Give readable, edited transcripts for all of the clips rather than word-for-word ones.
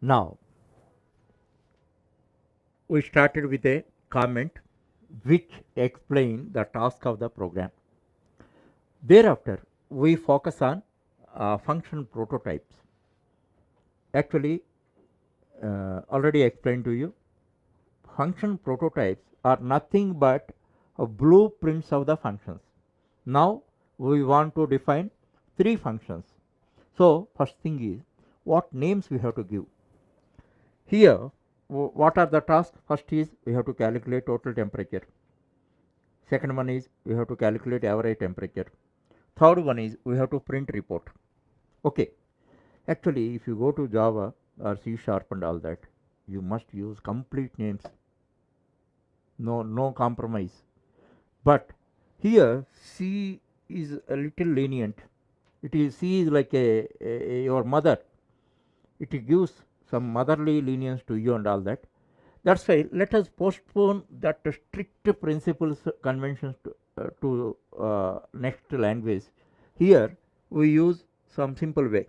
Now, we started with a comment which explained the task of the program. Thereafter, we focus on function prototypes. Actually, already explained to you, function prototypes are nothing but blueprints of the functions. Now, we want to define three functions. So, first thing is what names we have to give. Here, what are the tasks? First is we have to calculate total temperature. Second one is we have to calculate average temperature. Third one is we have to print report. Okay. Actually, if you go to Java or C Sharp and all that, you must use complete names. No compromise. But here C is a little lenient. It is C is like your mother. It gives some motherly lenience to you and all that. That's why let us postpone that strict principles conventions to next language. Here we use some simple way.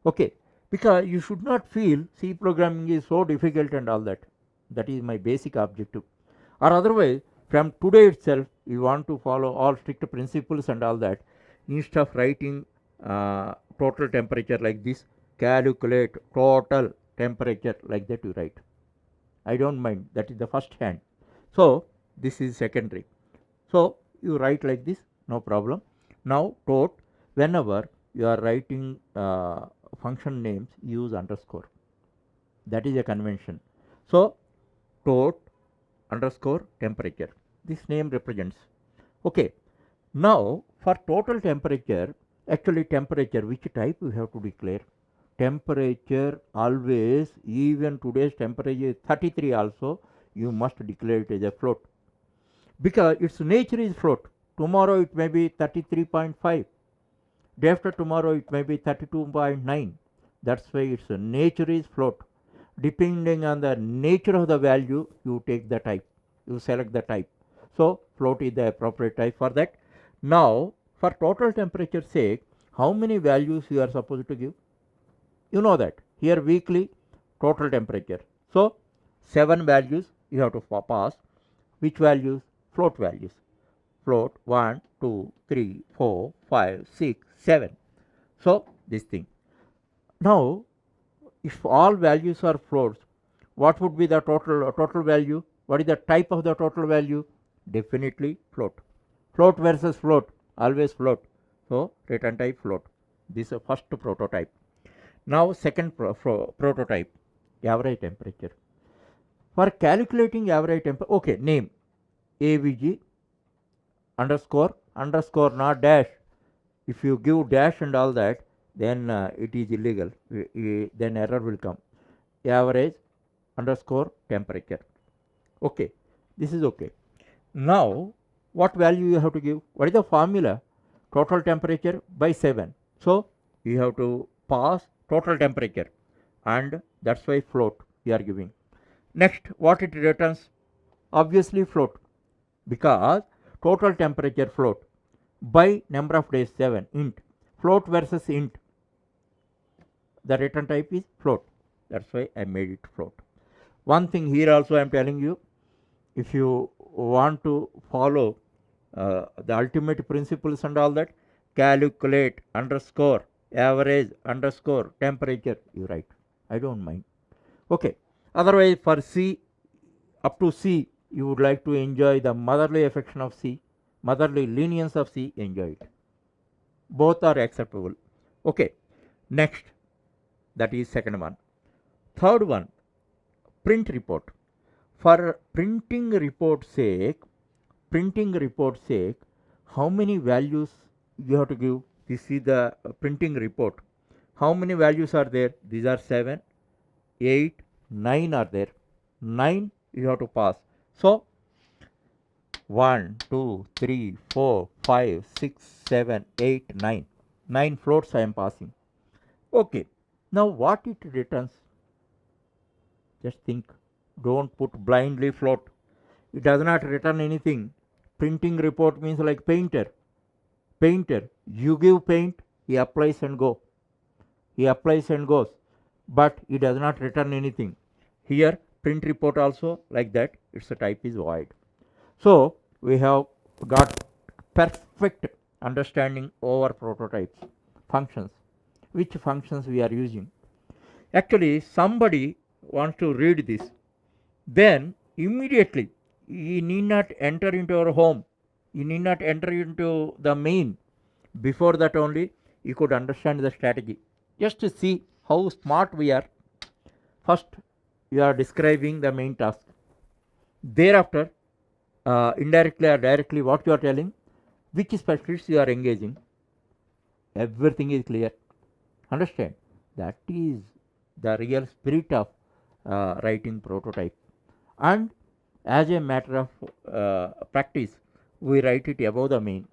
Okay, because you should not feel C programming is so difficult and all that. That is my basic objective. Or otherwise, from today itself, you want to follow all strict principles and all that. Instead of writing total temperature like this, calculate total temperature like that you write. I don't mind. That is the first hand. So this is secondary. So you write like this, no problem. Now tot, whenever you are writing function names, use underscore. That is a convention. So tot underscore temperature. This name represents. Okay. Now for total temperature, actually temperature, which type we have to declare? Temperature always, even today's temperature is 33 also, you must declare it as a float, because its nature is float. Tomorrow it may be 33.5, day after tomorrow it may be 32.9. That's why its nature is float. Depending on the nature of the value, you take the type, you select the type. So float is the appropriate type for that. Now for total temperature sake, how many values you are supposed to give? You know that here weekly total temperature. So 7 values you have to pass. Which values? Float values. Float 1, 2, 3, 4, 5, 6, 7. So this thing. Now if all values are floats, what would be the total value? What is the type of the total value? Definitely float. Float versus float, always float. So return type float. This is the first prototype. Now second prototype, average temperature. For calculating average temperature, okay, name avg underscore not dash. If you give dash and all that, then it is illegal. Then error will come. Average underscore temperature. Okay, this is okay. Now what value you have to give? What is the formula? Total temperature by 7. So you have to pass total temperature, and that's why float we are giving. Next, what it returns? Obviously float, because total temperature float by number of days 7, int. Float versus int, the return type is float. That's why I made it float. One thing here also I am telling you, if you want to follow the ultimate principles and all that, calculate underscore average underscore temperature you write. I don't mind. Okay. Otherwise for C, up to C, you would like to enjoy the motherly affection of C, motherly lenience of C, enjoy it. Both are acceptable. Okay. Next, that is second one. Third one, print report. For printing report sake, how many values you have to give? This is the printing report. How many values are there? These are 7, 8, 9 are there. 9 you have to pass. So 1, 2, 3, 4, 5, 6, 7, 8, 9. 9 floats I am passing. Okay. Now what it returns? Just think. Don't put blindly float. It does not return anything. Printing report means like painter. Painter, you give paint, he applies and go. He applies and goes. but it does not return anything. Here print report also like that, its type is void. So we have got perfect understanding over prototypes, functions, which functions we are using. Actually, somebody wants to read this, then immediately you need not enter into your home, you need not enter into the main. Before that only you could understand the strategy. Just to see how smart we are, first you are describing the main task. Thereafter, indirectly or directly, what you are telling, which specialists you are engaging, everything is clear. Understand? That is the real spirit of writing prototype. And as a matter of practice, we write it above the main.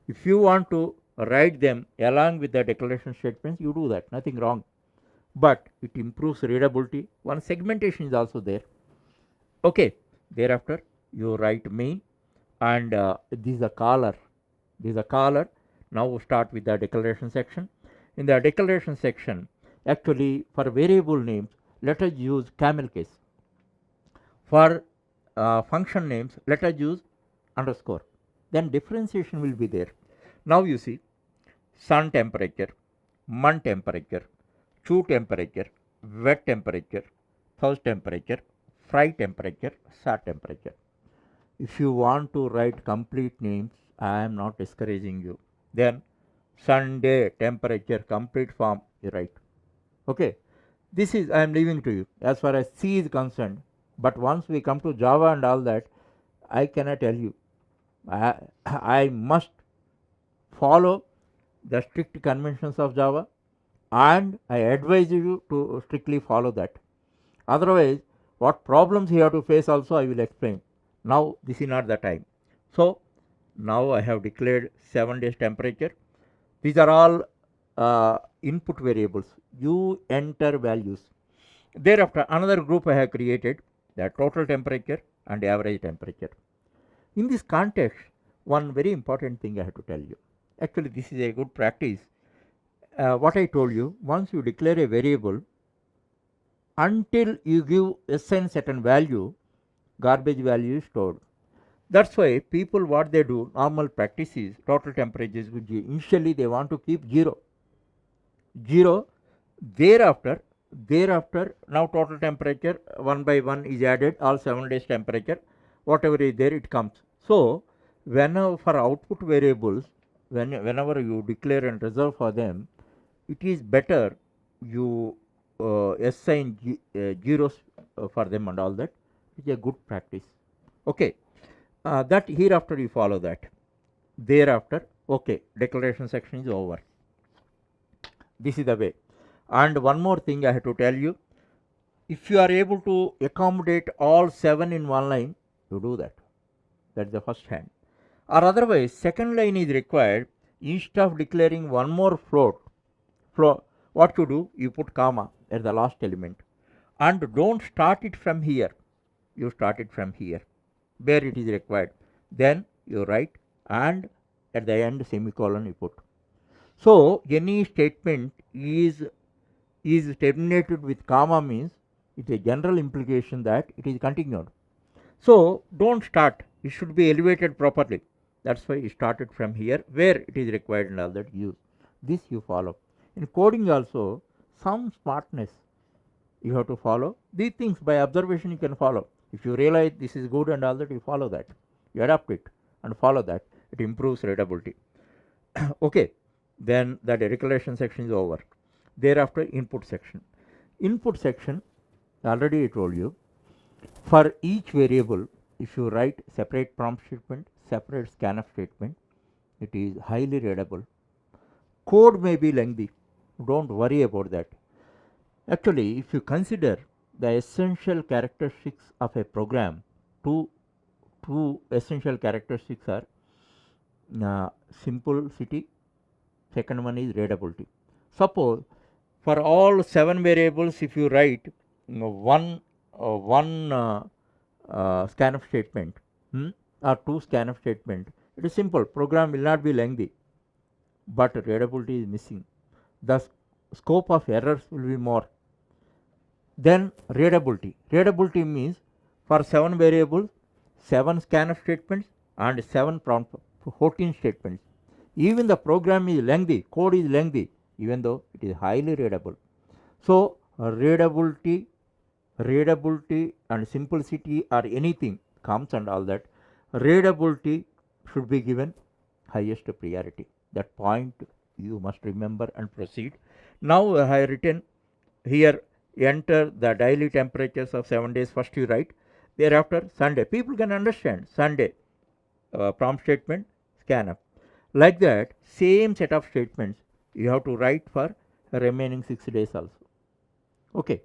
If you want to write them along with the declaration statements, you do that, nothing wrong. But it improves readability. One segmentation is also there. Okay, thereafter you write main, and this is a caller. This is a caller. Now we start with the declaration section. In the declaration section, actually for variable names, let us use camel case. For function names, let us use underscore. Then differentiation will be there. Now you see sun temperature, month temperature, true temperature, wet temperature, house temperature, fry temperature, sat temperature. If you want to write complete names, I am not discouraging you. Then Sunday temperature complete form you write. Okay, this is I am leaving to you as far as C is concerned. But once we come to Java and all that, I cannot tell you. I must follow the strict conventions of Java, and I advise you to strictly follow that. Otherwise, what problems you have to face also I will explain. Now this is not the time. So now I have declared 7 days temperature. These are all input variables. You enter values. Thereafter another group I have created, the total temperature and average temperature. In this context, one very important thing I have to tell you. Actually, this is a good practice. What I told you, once you declare a variable, until you give assign certain value, garbage value is stored. That's why people what they do, normal practice is total temperature is initially they want to keep 0. Thereafter now total temperature one by one is added, all 7 days temperature, whatever is there it comes. So whenever for output variables, whenever you declare and reserve for them, it is better you assign zeros for them and all that. It is a good practice. Okay, that hereafter you follow that. Thereafter, okay, declaration section is over. This is the way. And one more thing I have to tell you, if you are able to accommodate all 7 in one line, you do that. That is the first hand. Or otherwise, second line is required. Instead of declaring one more float, what you do, you put comma at the last element. And don't start it from here. You start it from here, where it is required. Then you write, and at the end semicolon you put. So any statement is terminated with comma means it is a general implication that it is continued. So don't start, it should be elevated properly. That's why you started from here where it is required and all that use. This you follow. In coding also, some smartness you have to follow. These things by observation you can follow. If you realize this is good and all that, you follow that. You adapt it and follow that. It improves readability. Okay, then the declaration section is over. Thereafter input section. Input section, already I told you, for each variable, if you write separate prompt statement, separate scanf statement, it is highly readable. Code may be lengthy, don't worry about that. Actually, if you consider the essential characteristics of a program, two essential characteristics are simplicity, second one is readability. Suppose for all 7 variables, if you write one scanf statement or 2 scanf statement, it is simple. Program will not be lengthy, but readability is missing. Thus, scope of errors will be more. Then readability. Readability means for 7 variables, 7 scanf statements and 7 prompt 14 statements. Even the program is lengthy, code is lengthy, even though it is highly readable. So readability and simplicity or anything comes and all that. Readability should be given highest priority. That point you must remember and proceed. Now I have written here, enter the daily temperatures of 7 days. First you write, thereafter Sunday. People can understand Sunday, prompt statement, scanf. Like that, same set of statements you have to write for remaining 6 days also. Okay.